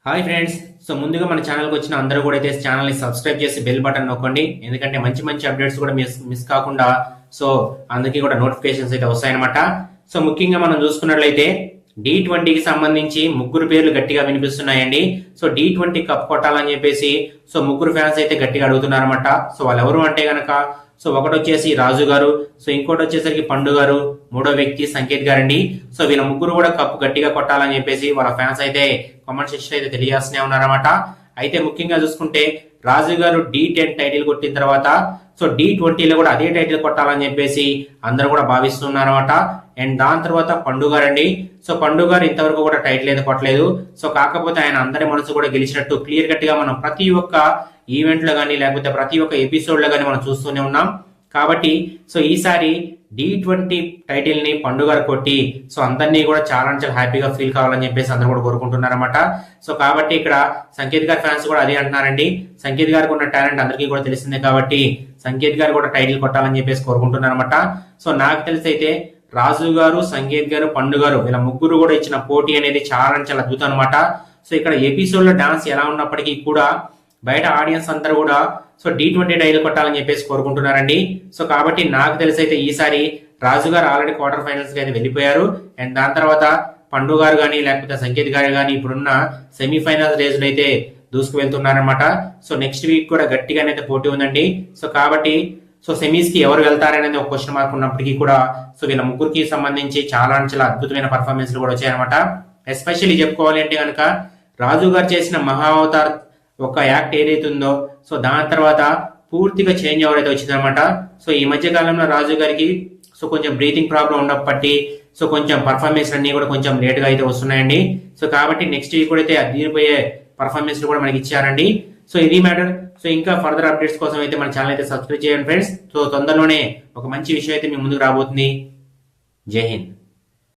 Hi friends. So ముందుగా మన ఛానల్కి వచ్చిన అందరూ కూడా అయితే ఛానల్ని సబ్స్క్రైబ్ చేసి బెల్ బటన్ నొక్కండి. ఎందుకంటే మంచి మంచి అప్డేట్స్ కూడా మిస్ కాకుండా సో అందరికీ కూడా నోటిఫికేషన్స్ అయితే వస్తాయన్నమాట. సో ముఖ్యంగా మనం చూసుకున్నట్లయితే D20కి సంబంధించి ముగ్గురు పేర్లు గట్టిగా వినిపిస్తున్నాయండి. సో D20 కప్ కొట్టాలని చెప్పేసి సో ముగ్గురు ఫ్యాన్స్ అయితే గట్టిగా అడుగుతున్నారన్నమాట. సో వాళ్ళు ఎవరు అంటే గనక సో ఒకటి వచ్చేసి రాజు గారు, సో ఇంకోటి వచ్చేసరికి పండు గారు, మూడో వ్యక్తి సంకేత్ గారండి. సో వీళ్ళ ముగ్గురు కూడా కప్పు గట్టిగా కొట్టాలని చెప్పేసి వాళ్ళ ఫ్యాన్స్ అయితే కామెంట్ సెక్షన్ అయితే తెలియజేస్తూనే ఉన్నారన్నమాట. అయితే ముఖ్యంగా చూసుకుంటే రాజు గారు D10 టైటిల్ కొట్టిన తర్వాత సో D20లో కూడా అదే టైటిల్ కొట్టాలని చెప్పేసి అందరూ కూడా భావిస్తున్నారన్నమాట. అండ్ దాని తర్వాత పండు గారండి. సో పండు గారు ఇంతవరకు కూడా టైటిల్ అయితే కొట్టలేదు. సో కాకపోతే ఆయన అందరి మనసు కూడా గెలిచినట్టు క్లియర్ కట్ గా మనం ప్రతి ఒక్క ఈవెంట్ లో కానీ లేకపోతే ప్రతి ఒక్క ఎపిసోడ్ లో కానీ మనం చూస్తూనే ఉన్నాం. కాబట్టి సో ఈసారి D20 టైటిల్ ని పండు గారు కొట్టి సో అందరినీ కూడా చాలా హ్యాపీగా ఫీల్ కావాలని చెప్పేసి అందరూ కూడా కోరుకుంటున్నారన్నమాట. సో కాబట్టి ఇక్కడ సంకేత్ గారి ఫ్యాన్స్ కూడా అదే అంటున్నారండి. సంకేత్ గారికి ఉన్న టాలెంట్ అందరికీ కూడా తెలిసిందే కాబట్టి సంకేత్ గారు కూడా టైటిల్ కొట్టాలని చెప్పేసి కోరుకుంటున్నారన్నమాట. సో నాకు తెలిసి అయితే రాజు గారు, సంకేత్ గారు, పండు గారు వీళ్ళ ముగ్గురు కూడా ఇచ్చిన పోటీ అనేది చాలా అద్భుతం అనమాట. సో ఇక్కడ ఎపిసోడ్ లో డాన్స్ ఎలా ఉన్నప్పటికీ కూడా బయట ఆడియన్స్ అందరూ కూడా సో D20 టైటిల్ కొట్టాలని చెప్పేసి కోరుకుంటున్నారండి. సో కాబట్టి నాకు తెలిసి అయితే ఈసారి రాజు గారు ఆల్రెడీ క్వార్టర్ ఫైనల్స్ కి అయితే వెళ్ళిపోయారు. అండ్ దాని తర్వాత పండు గారు కానీ లేకపోతే సంకేత్ గారు కానీ ఇప్పుడున్న సెమీఫైనల్స్ రేజ్ లో అయితే దూసుకు వెళ్తున్నారనమాట. సో నెక్స్ట్ వీక్ కూడా గట్టిగానైతే పోటీ ఉందండి. సో కాబట్టి సో సెమీస్ కి ఎవరు వెళ్తారనేది ఒక క్వశ్చన్ మార్క్ ఉన్నప్పటికీ కూడా సో వీళ్ళ ముగ్గురికి సంబంధించి చాలా అద్భుతమైన పర్ఫార్మెన్స్ కూడా వచ్చాయన్నమాట. ఎస్పెషల్లీ చెప్పుకోవాలి అంటే కనుక రాజు గారు చేసిన మహావతార్ ఒక యాక్ట్ ఏదైతే ఉందో సో దాని తర్వాత పూర్తిగా చేంజ్ ఎవరైతే వచ్చిందనమాట. సో ఈ మధ్య కాలంలో రాజు గారికి సో కొంచెం బ్రీతింగ్ ప్రాబ్లం ఉన్నప్పటి సో కొంచెం పర్ఫార్మెన్స్ అన్ని కూడా కొంచెం లేట్ గా అయితే వస్తున్నాయండి. సో కాబట్టి నెక్స్ట్ వీక్ కూడా అయితే అదిరిపోయే పర్ఫార్మెన్స్ కూడా మనకి ఇచ్చారండి. సో ఇది మ్యాటర్. సో ఇంకా ఫర్దర్ అప్డేట్స్ కోసం అయితే మన ఛానల్ అయితే సబ్స్క్రైబ్ చేయండి ఫ్రెండ్స్. సో తొందరలోనే ఒక మంచి విషయం అయితే మీ ముందుకు రాబోతుంది. జై హింద్.